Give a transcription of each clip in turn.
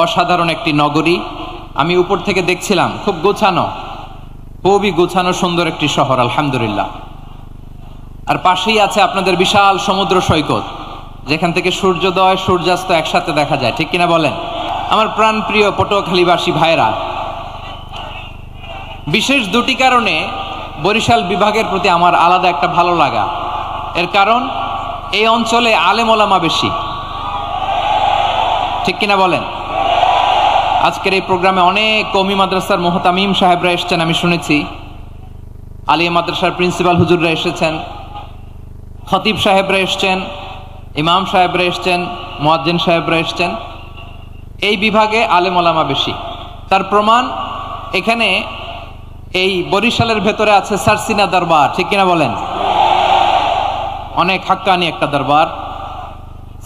অসাধারণ একটি নগরী। আমি উপর থেকে দেখছিলাম, খুব গোছানো, খুবই গোছানো সুন্দর একটি শহর, আলহামদুলিল্লাহ। আর পাশেই আছে আপনাদের বিশাল সমুদ্র সৈকত, যেখান থেকে সূর্যোদয় সূর্যাস্ত একসাথে দেখা যায়, ঠিক কিনা বলেন? আমার প্রাণপ্রিয় পটুয়াখালীবাসী ভাইরা, বিশেষ দুটি কারণে বরিশাল বিভাগের প্রতি আমার আলাদা একটা ভালো লাগা। এর কারণ, এই অঞ্চলে আলেম ওলামা বেশি, ঠিক কিনা বলেন? আজকের এই প্রোগ্রামে অনেক কওমি মাদ্রাসার মুহতামিম সাহেবরা এসেছেন, আমি শুনেছি। আলিয়া মাদ্রাসার প্রিন্সিপাল হুজুররা এসেছেন, খতিব সাহেবরা এসছেন, ইমাম সাহেবরা এসছেন, মুয়াজ্জিন সাহেবরা এসছেন। এই বিভাগে আলেম ওলামা বেশি। তার প্রমাণ, এখানে এই বরিশালের ভেতরে আছে সারসিনা দরবার, ঠিক কিনা বলেন? অনেক হাক্কানি একটা দরবার।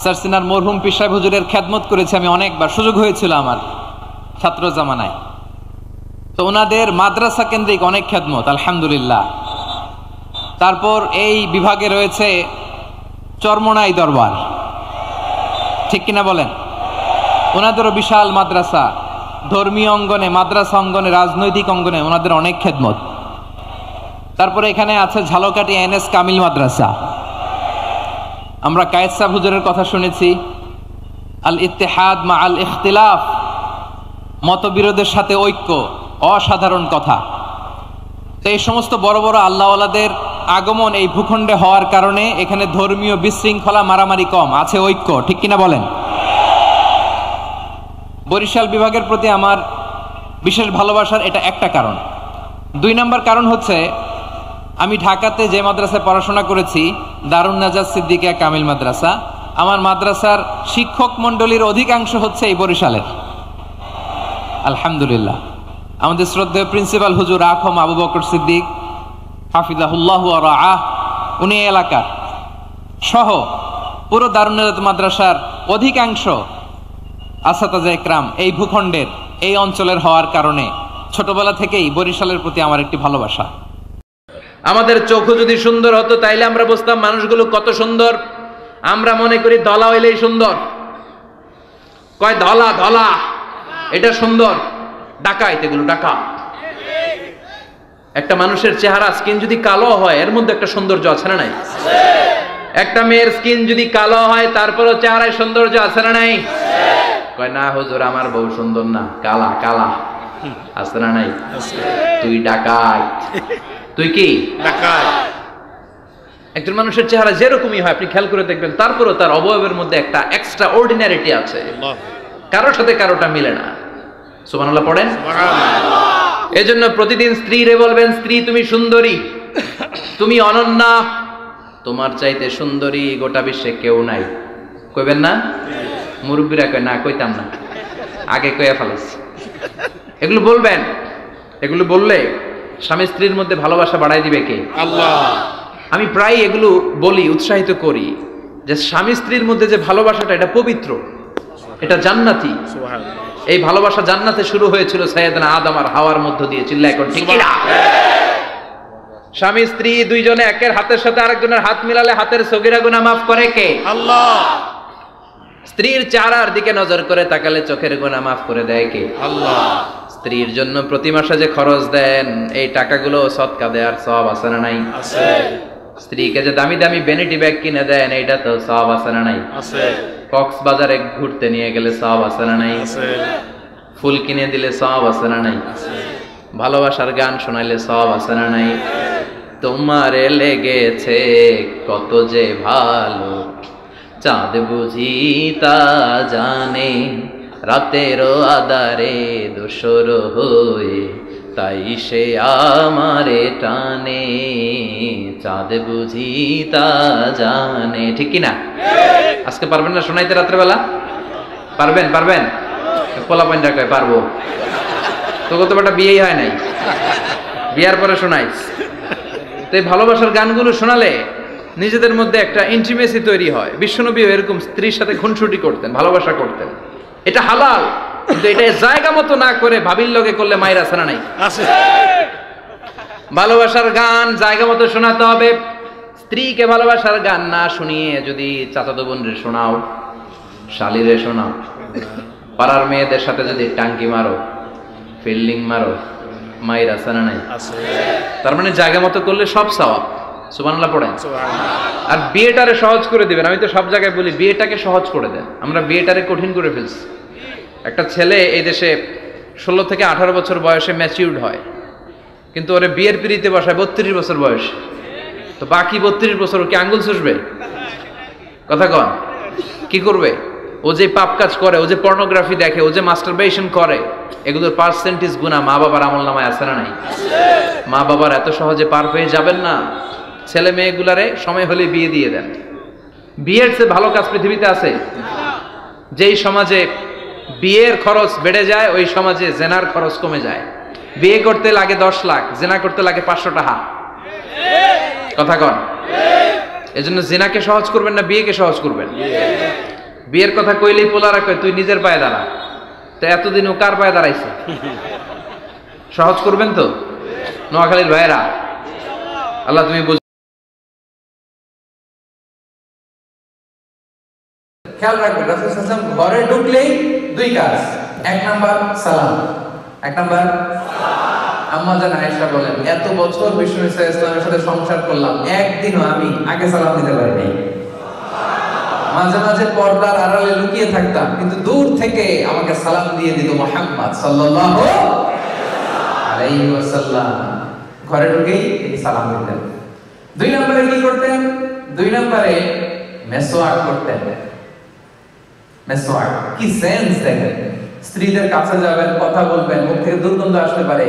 সারসিনার মরহুম পীর সাহেব হুজুরের খেদমত করেছি আমি অনেকবার, সুযোগ হয়েছিল আমার ছাত্র জামানায়। তো ওনাদের মাদ্রাসা কেন্দ্রিক অনেক খেদমত, আলহামদুলিল্লাহ। তারপর এই বিভাগে রয়েছে চরমোনাই দরবার, ঠিক কিনা বলেন? ওনাদেরও বিশাল মাদ্রাসা, ধর্মীয় অঙ্গনে, মাদ্রাসা অঙ্গনে, রাজনৈতিক অঙ্গনে ওনাদের অনেক খেদমত। তারপরে এখানে আছে ঝালকাঠি এনএস কামিল মাদ্রাসা। আমরা কায়েদ সাহেব হুজুরের কথা শুনেছি, আল ইত্তেহাদ মা আল ইখতিলাফ, মতবিরোধের সাথে ঐক্য, অসাধারণ কথা। তো এই সমস্ত বড় বড় আল্লাহওয়ালাদের আগমন এই ভূখণ্ডে হওয়ার কারণে এখানে ধর্মীয় বিশৃঙ্খলা, মারামারি কম, আছে ঐক্য, ঠিক কিনা বলেন? বরিশাল বিভাগের প্রতি আমার বিশেষ ভালোবাসার এটা একটা কারণ। 2 নম্বর কারণ হচ্ছে, আমি ঢাকাতে যে মাদ্রাসায় পড়াশোনা করেছি, দারুন নাজাত সিদ্দিকিয়া কামিল মাদ্রাসা, আমার মাদ্রাসার শিক্ষক মন্ডলীর অধিকাংশ হচ্ছে এই বরিশালের, আলহামদুলিল্লাহ। আমাদের শ্রদ্ধেয় প্রিন্সিপাল হুজুর আখম আবু বকর সিদ্দিক হাফিজাহুল্লাহ ওয়া রাআহ, উনি এলাকার সহ পুরো দারুন নাজাত মাদ্রাসার অধিকাংশ আসাতাজা ইকরাম এই ভূখণ্ডের, এই অঞ্চলের হওয়ার কারণে ছোটবেলা থেকেই বরিশালের প্রতি আমার একটি ভালোবাসা। আমাদের চোখও যদি সুন্দর হতো তাইলে আমরা বুঝতাম মানুষগুলো কত সুন্দর। আমরা মনে করি ধলা হইলেই সুন্দর, কয় ধলা ধলা এটা সুন্দর, ডাকাইত, এগুলো ডাকা। একটা মানুষের চেহারা স্কিন যদি কালো হয়, এর মধ্যে একটা সৌন্দর্য আছে না নাই? একটা মেয়ের স্কিন যদি কালো হয়, তারপরও চেহারায় সৌন্দর্য আছে না নাই? কয় না হুজুর, আমার বউ সুন্দর না, কালা কালা, আছে না নাই? তুই ডাকাইত, তুই কি ডাকাইত। একজন মানুষের চেহারা যেরকমই হয় আপনি খেয়াল করে দেখবেন, তারপরও তার অবয়বের মধ্যে একটা এক্সট্রা অর্ডিনারিটি আছে, কারোর সাথে কারোটা মিলে না। সুবহানাল্লাহ পড়েন। এজন্য প্রতিদিন স্ত্রীরে বলবেন, স্ত্রী তুমি সুন্দরী, তুমি অনন্যা, তোমার চাইতে সুন্দরী গোটা বিশ্বে কেউ নাই। কইবেন না? মুরব্বীরা কয় না, কইতাম না, আগে কইয়া ফেলাইছি। এগুলো বলবেন, এগুলো বললে স্বামী স্ত্রীর মধ্যে ভালোবাসা বাড়াই দিবে কে? আল্লাহ। আমি প্রায় এগুলো বলি, উৎসাহিত করি যে স্বামী স্ত্রীর মধ্যে যে ভালোবাসাটা, এটা পবিত্র, এটা জান্নাতি। এই ভালোবাসা জান্নাতে শুরু হয়েছিল সাইয়েদনা আদম আর হাওয়ার মধ্য দিয়ে। চিল্লায় কোন ঠিক না? স্বামী স্ত্রী দুইজনে একের হাতের সাথে আরেকজনের হাত মিলালে হাতের সগীরা গুনাহ মাফ করে কে? আল্লাহ। স্ত্রীর চেহারার দিকে নজর করে তাকালে চোখের গুনাহ মাফ করে দেয় কে? আল্লাহ। স্ত্রীর জন্য প্রতি মাসে যে খরচ দেন, এই টাকাগুলো সদকা দেওয়ার সওয়াব আছে না নাই? আছে। স্ত্রীকে যে দামি দামি ভ্যানিটি ব্যাগ কিনে দেন, এইটা তো সওয়াব আছে না নাই? আছে। কক্সবাজারে ঘুরতে নিয়ে গেলে সওয়াব আছে না নাই? আছে। ফুল কিনে দিলে সওয়াব আছে না নাই? আছে। ভালোবাসার গান শোনাইলে সওয়াব আছে না নাই? তোমারে লেগেছে কত যে ভালো, চাঁদ বুঝি তা জানে, রাতেরও আধারে দোসর হয়ে তাই সে আমারে টানে, চাঁদ বুঝি তা জানে। ঠিক কিনা? আজকে পারবেন না শোনাইতে রাত্রেবেলা? পারবেন? পারবেন? পোলাপাইন কয় পারবো। তো কত বেটা বিয়েই হয় নাই, বিয়ার পরে শোনাইস। তো এই ভালোবাসার গানগুলো শোনালে নিজেদের মধ্যে একটা ইন্টিমেসি তৈরি হয়। বিশ্বনবী এরকম স্ত্রীর সাথে খুনসুটি করতেন, ভালোবাসা করতেন। এটা হালাল, কিন্তু এটা জায়গা মতো না করে ভাবির লগে করলে মায়ের আছে না নাই? আছে। ভালোবাসার গান জায়গা মতো শোনাতে হবে। স্ত্রীকে ভালোবাসার গান না শুনিয়ে যদি চাচাতো বোনরে শোনাও, শালীরে শোনাও, পাড়ার মেয়েদের সাথে যদি টাঙ্কি মারো, ফিল্ডিং মারো, মায়ের আছে না নাই? তার মানে জায়গা মতো করলে সব সওয়াব। সুবহানাল্লাহ পড়েন। আর বিয়েটারে সহজ করে দিবেন। আমি তো সব জায়গায় বলি বিয়েটাকে সহজ করে দেন, আমরা বিয়েটারে কঠিন করে ফেলছি। একটা ছেলে এই দেশে 16 থেকে 18 বছর বয়সে ম্যাচিউরড হয়, কিন্তু ওরে বিয়ের পিড়িতে বসায় 32 বছর বয়স। তো বাকি 32 বছর কি আঙ্গুল চুষবে? কথা কন, কি করবে? ও যে পাপ কাজ করে, ও যে পর্নোগ্রাফি দেখে, ও যে মাস্টারবেশন করে, এগুলোর পার্সেন্টেজ গুনাহ মা বাবার আমলনামায় আছে না নাই? মা বাবার এত সহজে পার পেয়ে যাবেন না। ছেলে মেয়েগুলারে সময় হলে বিয়ে দিয়ে দেন। বিয়ের চেয়ে ভালো কাজ পৃথিবীতে আছে? যেই সমাজে বিয়ের খরচ বেড়ে যায়, ওই সমাজে জেনার খরচ কমে যায়। বিয়ে করতে লাগে 10 লাখ, জেনা করতে লাগে 500 টাকা। কথা কন। এজন্য জেনাকে সহজ করবেন না বিয়েকে সহজ করবেন? বিয়ের কথা কইলেই পোলারা কয় তুই নিজের পায়ে দাঁড়া। তো এতদিন ও কার পায়ে দাঁড়াইছে? সহজ করবেন তো নোয়াখালীর ভাইয়েরা? আল্লাহ তুমি বুঝ। খেয়াল রাখবেন, রাসূল সাল্লাল্লাহু আলাইহি ওয়াসাল্লাম ঘরে ঢুকলেই 2 কাজ। 1 নাম্বার সালাম, 1 নাম্বার আম্মা জান আয়েশা বলেন, এত বছর বিষ্ণু সাল্লাল্লাহু আলাইহি ওয়াসাল্লামের সাথে সংসার করলাম, একদিনও আমি আগে সালাম দিতে পারিনি। মাঝে মাঝে পর্দার আড়ালে লুকিয়ে থাকতাম, কিন্তু দূর থেকে আমাকে সালাম দিয়ে দিত মুহাম্মদ সাল্লাল্লাহু আলাইহি ওয়াসাল্লাম। ঘরে ঢুকেই তিনি সালাম দিতেন। 2 নম্বরে কি করতেন? 2 নম্বরে মেসওয়াক করতেন। মেসওয়াক কি সেন্স দেখেন! স্ত্রীদের কাছে যাবেন, কথা বলবেন, মুখ থেকে দুর্গন্ধ আসতে পারে,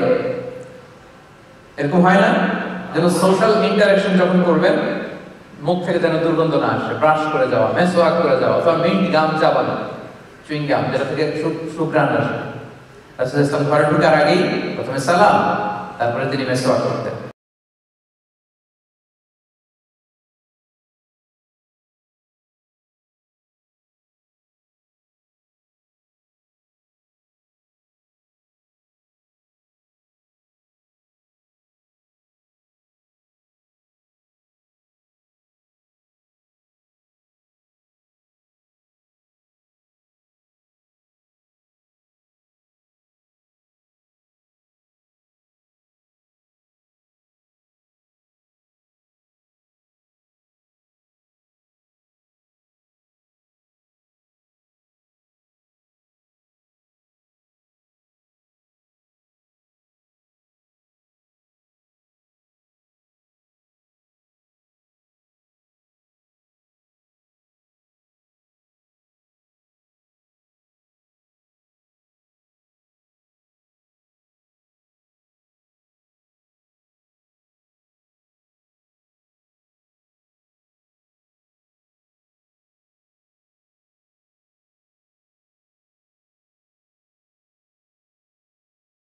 এরকম হয় না? যেন সোশ্যাল ইন্টারঅ্যাকশন যখন করবেন মুখ থেকে যেন দুর্গন্ধ না আসে। ব্রাশ করে যাওয়া, মেসওয়াক করে যাওয়া, অথবা মিন্ট গাম চাবানো, চুইং গাম, যেটা থেকে সুঘ্রাণ আসে। রাসূল সাল্লাল্লাহু আলাইহি ওয়াসাল্লাম ঘরে ঢোকার আগেই প্রথমে সালাম, তারপরে তিনি মেসওয়াক করতেন।